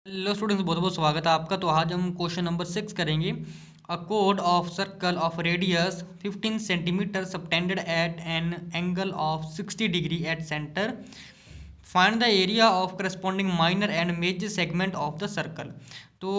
Hello students, बहुत बहुत स्वागत है आपका। तो आज हम क्वेश्चन नंबर 6 करेंगे। अ कोड of circle of radius 15 centimetre subtended at an angle of 60 degree at centre. Find the area of corresponding minor and major segment of the circle. तो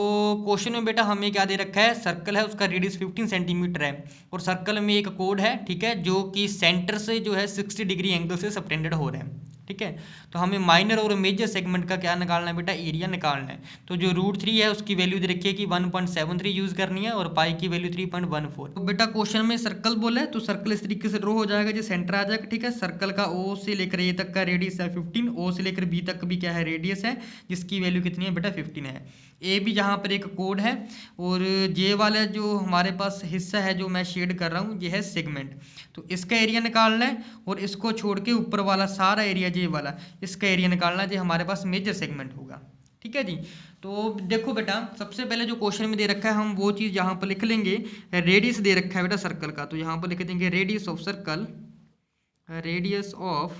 क्वेश्चन में बेटा हमें क्या दे रखा है, सर्कल है उसका रेडियस 15 सेंटीमीटर है और सर्कल में एक कोड है, ठीक है, जो कि सेंटर से जो है 60 डिग्री एंगल से सबटेंडेड हो रहा है। ठीक है, तो हमें माइनर और मेजर सेगमेंट का क्या निकालना है बेटा, एरिया निकालना है। तो जो √3 है उसकी वैल्यू दे रखी है कि 1.73 यूज करनी है और पाई की वैल्यू 3.14। तो बेटा क्वेश्चन में सर्कल बोला है तो सर्कल इस तरीके से ड्रॉ हो जाएगा, जो सेंटर आ जाएगा। ठीक है, सर्कल का ओ से लेकर ए तक का रेडियस है 15, ओ से लेकर बी तक भी क्या है, रेडियस है, जिसकी वैल्यू कितनी है बेटा, 15 है। ए भी जहाँ पर एक कोड है और जे वाला जो हमारे पास हिस्सा है जो मैं शेड कर रहा हूँ ये है सेगमेंट। तो इसका एरिया निकालना है और इसको छोड़ के ऊपर वाला सारा एरिया जे वाला, इसका एरिया निकालना है जो हमारे पास मेजर सेगमेंट होगा। ठीक है जी। तो देखो बेटा, सबसे पहले जो क्वेश्चन में दे रखा है हम वो चीज़ यहाँ पर लिख लेंगे। रेडियस दे रखा है बेटा सर्कल का, तो यहाँ पर लिख देंगे radius of circle, radius of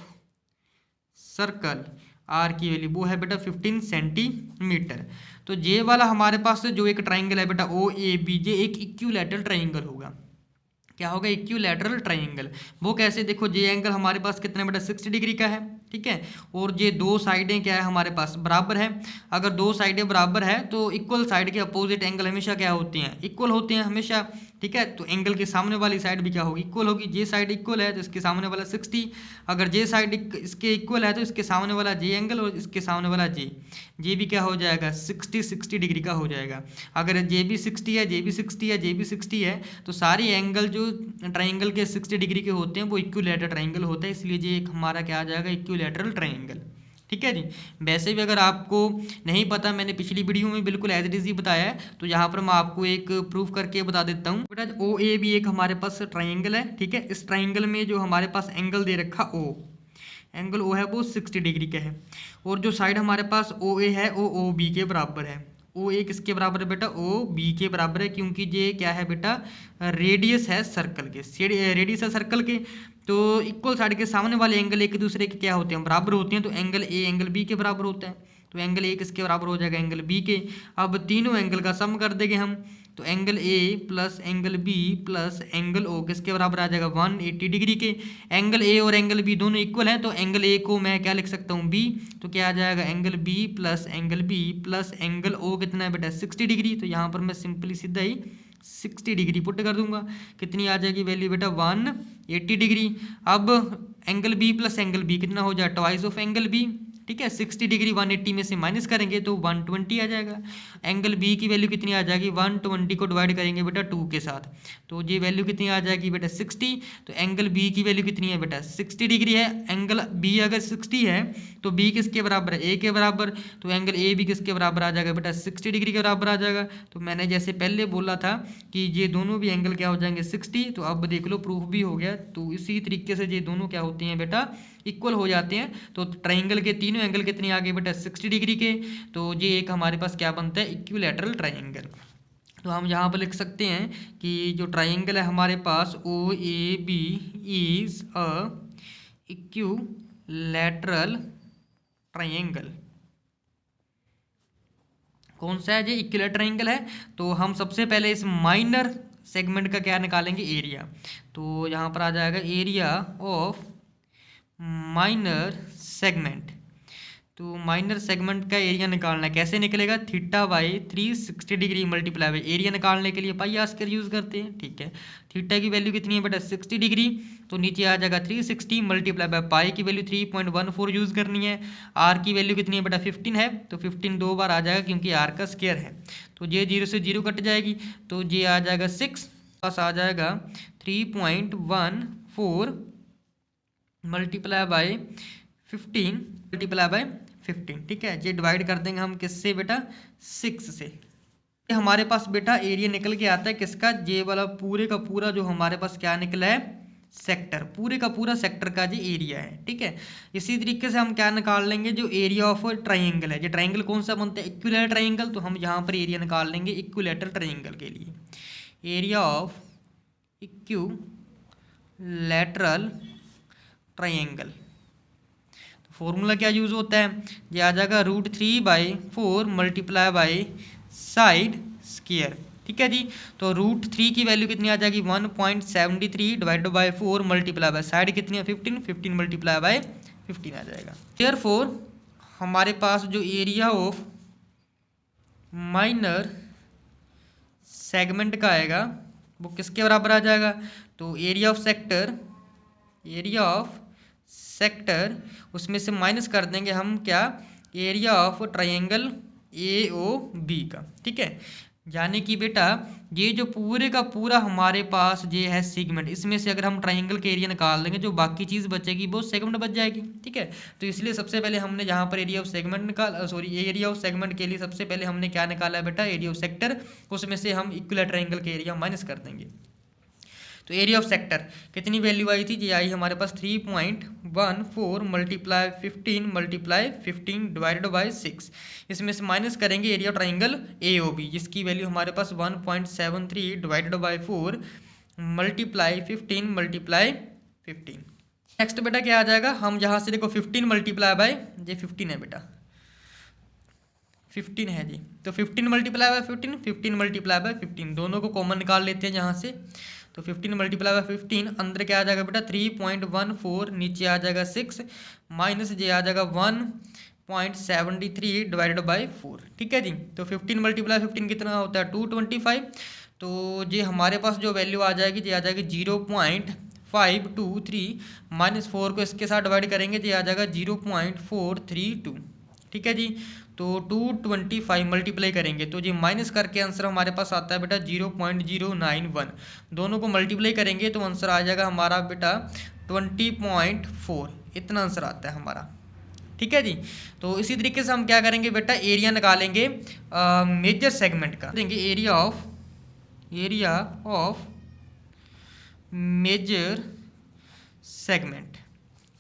circle r की वैल्यू वो है बेटा 15 सेंटीमीटर। तो जे वाला हमारे पास जो एक ट्राइंगल है बेटा ओ ए बी, जे एक इक्विलैटरल ट्राइंगल होगा। क्या होगा, इक्विलैटरल ट्राइंगल। वो कैसे, देखो जे एंगल हमारे पास कितना बेटा 60 डिग्री का है। ठीक है, और ये दो साइडें क्या है हमारे पास, बराबर है। अगर दो साइडें बराबर है तो इक्वल साइड के अपोजिट एंगल हमेशा क्या होते हैं, इक्वल होते हैं हमेशा। ठीक है, तो एंगल के सामने वाली साइड भी क्या होगी, इक्वल होगी। जे साइड इक्वल है तो इसके सामने वाला 60, अगर जे साइड इसके इक्वल है तो इसके सामने वाला जे एंगल और इसके सामने वाला जे भी क्या हो जाएगा, 60 डिग्री का हो जाएगा। अगर जे भी 60 है, जे भी 60 है, जे भी 60 है, तो सारे एंगल जो ट्राइंगल के 60 डिग्री के होते हैं वो इक्विलैटरल ट्राइंगल होता है, इसलिए ये एक हमारा क्या आ जाएगा, इक्विलैटरल ट्राइंगल। ठीक है जी। वैसे भी अगर आपको नहीं पता, मैंने पिछली वीडियो में बिल्कुल एज इट इज ही बताया है, तो यहाँ पर मैं आपको एक प्रूफ करके बता देता हूँ बेटा। ओ ए भी एक हमारे पास ट्राइंगल है। ठीक है, इस ट्राइंगल में जो हमारे पास एंगल दे रखा ओ, एंगल ओ है वो 60 डिग्री का है और जो साइड हमारे पास ओ ए है वो ओ बी के बराबर है। ओ ए किसके बराबर है बेटा, ओ बी के बराबर है, क्योंकि ये क्या है बेटा, रेडियस है सर्कल के, रेडियस है सर्कल के। तो इक्वल साइड के सामने वाले एंगल एक दूसरे के क्या होते हैं, बराबर होते हैं। तो एंगल ए एंगल बी के बराबर होता है, तो एंगल ए किसके बराबर हो जाएगा, एंगल बी के। अब तीनों एंगल का सम कर देंगे हम, तो angle A plus angle B plus angle O किसके बराबर आ जाएगा, 180 डिग्री के। एंगल ए और एंगल बी दोनों इक्वल हैं, तो एंगल ए को मैं क्या लिख सकता हूँ, बी। तो क्या आ जाएगा, angle B plus angle B plus angle O कितना है बेटा, 60 डिग्री। तो यहाँ पर मैं सिंपली सीधा ही 60 डिग्री पुट कर दूंगा। कितनी आ जाएगी वैल्यू बेटा, 180 डिग्री। अब angle B plus angle B कितना हो जाए, ट्वाइस ऑफ एंगल बी। ठीक है, 60 डिग्री 180 में से माइनस करेंगे तो 120 आ जाएगा। एंगल बी की वैल्यू कितनी आ जाएगी, 120 को डिवाइड करेंगे बेटा 2 के साथ, तो ये वैल्यू कितनी आ जाएगी बेटा 60। तो एंगल बी की वैल्यू कितनी है बेटा, 60 डिग्री है। एंगल बी अगर 60 है तो बी किसके बराबर है, ए के बराबर। तो एंगल ए भी किसके बराबर आ जाएगा बेटा, 60 डिग्री के बराबर आ जाएगा। तो मैंने जैसे पहले बोला था कि ये दोनों भी एंगल क्या हो जाएंगे, 60। तो अब देख लो प्रूफ भी हो गया। तो इसी तरीके से ये दोनों क्या होते हैं बेटा, इक्वल हो जाते हैं। तो ट्राइंगल के तीनों एंगल कितने आ गए बेटा, 60 डिग्री के। तो ये एक हमारे पास क्या बनता है, इक्विलैटरल ट्राइंगल। तो हम यहाँ पर लिख सकते हैं कि जो ट्राइंगल है हमारे पास O A B is a equilateral triangle. कौन सा है ये, इक्विलैटरल ट्राइंगल है। तो हम सबसे पहले इस माइनर सेगमेंट का क्या निकालेंगे, एरिया। तो यहाँ पर आ जाएगा एरिया ऑफ माइनर सेगमेंट। तो माइनर सेगमेंट का एरिया निकालना है, कैसे निकलेगा, theta by 360 degree multiply by area निकालने के लिए पाई आर स्क्वायर यूज करते हैं। ठीक है, थीटा की वैल्यू कितनी है बेटा, 60 डिग्री। तो नीचे आ जाएगा 360 मल्टीप्लाई बाई पाई की वैल्यू 3.14 यूज करनी है। आर की वैल्यू कितनी है बेटा, 15 है, तो 15 दो बार आ जाएगा क्योंकि आर का स्क्वायर है। तो ये 0 से 0 कट जाएगी, तो ये आ जाएगा 6 प्लस आ जाएगा 3.14 मल्टीप्लाई बाई 15 मल्टीप्लाई बाई 15। ठीक है, ये डिवाइड कर देंगे हम किससे बेटा, 6 से। ये हमारे पास बेटा एरिया निकल के आता है किसका, ये वाला पूरे का पूरा जो हमारे पास क्या निकला है, सेक्टर, पूरे का पूरा सेक्टर का जो एरिया है। ठीक है, इसी तरीके से हम क्या निकाल लेंगे, जो एरिया ऑफ ट्राइंगल है। जो ट्राइंगल कौन सा बनता है, इक्विलैटरल ट्राइंगल। तो हम यहाँ पर एरिया निकाल लेंगे इक्विलैटरल ट्राइंगल के लिए, area of equilateral triangle. Formula क्या यूज़ होता है, ये आ जाएगा √3/4 मल्टीप्लाई बाई साइड स्क्वायर। ठीक है जी, तो √3 की वैल्यू कितनी आ जाएगी 1.73 divided by 4 multiply by side कितनी है 15 मल्टीप्लाई बाई 15 आ जाएगा। देयरफॉर हमारे पास जो एरिया ऑफ माइनर सेगमेंट का आएगा वो किसके बराबर आ जाएगा, तो एरिया ऑफ सेक्टर उसमें से माइनस कर देंगे हम क्या, एरिया ऑफ ट्रायंगल AOB का। ठीक है, यानी कि बेटा ये जो पूरे का पूरा हमारे पास ये है सेगमेंट, इसमें से अगर हम ट्रायंगल के एरिया निकाल देंगे जो बाकी चीज़ बचेगी वो सेगमेंट बच जाएगी। ठीक है, तो इसलिए सबसे पहले हमने यहाँ पर area of segment area of segment के लिए सबसे पहले हमने क्या निकाला है बेटा, एरिया ऑफ सेक्टर, उसमें से हम इक्विलर ट्रायंगल के एरिया माइनस कर देंगे। तो एरिया ऑफ सेक्टर कितनी वैल्यू आई थी, ये आई हमारे पास 3.14 मल्टीप्लाई 15 डिवाइडेड बाई 6, इसमें से माइनस करेंगे एरिया ऑफ ट्राइंगल AOB जिसकी वैल्यू हमारे पास 1.73 डिवाइडेड बाई 4 मल्टीप्लाई 15। नेक्स्ट बेटा क्या आ जाएगा, हम यहाँ से देखो 15 मल्टीप्लाई बाई, ये 15 है बेटा, 15 है जी, तो 15 मल्टीप्लाई बाई 15 मल्टीप्लाई बाई 15 दोनों को कॉमन निकाल लेते हैं यहाँ से, तो 15 मल्टीप्लाई बाई 15 अंदर क्या आ जाएगा बेटा 3.14, नीचे आ जाएगा 6 माइनस ये आ जाएगा 1.73 डिवाइडेड बाई 4। ठीक है जी, तो 15 मल्टीप्लाई 15 कितना होता है 225, तो ये हमारे पास जो वैल्यू आ जाएगी ये आ जाएगी 0.523 माइनस 4 को इसके साथ डिवाइड करेंगे ये आ जाएगा 0.432। ठीक है जी, तो 225 मल्टीप्लाई करेंगे तो जी माइनस करके आंसर हमारे पास आता है बेटा 0.091, दोनों को मल्टीप्लाई करेंगे तो आंसर आ जाएगा हमारा बेटा 20.4, इतना आंसर आता है हमारा। ठीक है जी, तो इसी तरीके से हम क्या करेंगे बेटा, एरिया निकालेंगे मेजर सेगमेंट का, देंगे area of major segment.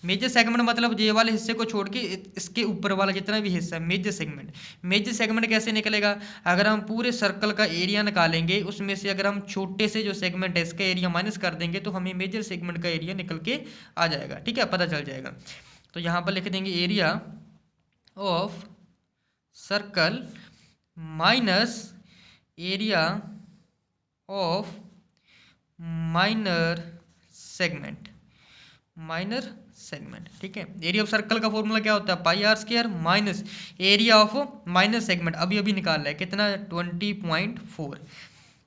Major segment मतलब ये वाले हिस्से को छोड़ के इसके ऊपर वाला जितना भी हिस्सा है मेजर सेगमेंट। मेजर सेगमेंट कैसे निकलेगा, अगर हम पूरे सर्कल का एरिया निकालेंगे उसमें से अगर हम छोटे से जो सेगमेंट है इसका एरिया माइनस कर देंगे तो हमें मेजर सेगमेंट का एरिया निकल के आ जाएगा। ठीक है, पता चल जाएगा। तो यहाँ पर लिख देंगे area of circle minus area of minor segment. ठीक है, एरिया ऑफ सर्कल का फॉर्मूला क्या होता है πr² minus area of minus segment, अभी निकाल रहा है कितना 20.4,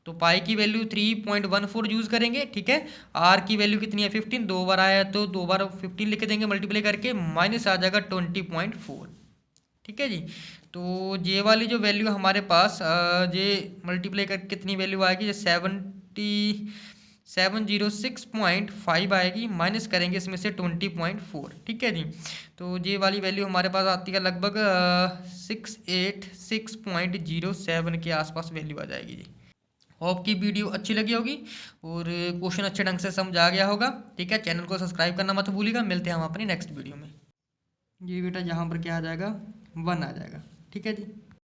तो पाई की वैल्यू 3.14 यूज करेंगे। ठीक है, आर की वैल्यू कितनी है 15, दो बार आया तो दो बार 15 लिख देंगे मल्टीप्लाई करके, माइनस आ जाएगा 20.4। ठीक है जी, तो ये वाली जो वैल्यू हमारे पास ये मल्टीप्लाई करके कितनी वैल्यू आएगी, ये 706.5 आएगी, माइनस करेंगे इसमें से 20.4। ठीक है जी, तो ये वाली वैल्यू हमारे पास आती है लगभग 686.07 के आसपास वैल्यू आ जाएगी जी। होप की वीडियो अच्छी लगी होगी और क्वेश्चन अच्छे ढंग से समझ आ गया होगा। ठीक है, चैनल को सब्सक्राइब करना मत भूलिएगा। मिलते हैं हम अपनी नेक्स्ट वीडियो में। ये बेटा यहाँ पर क्या आ जाएगा 1 आ जाएगा। ठीक है जी।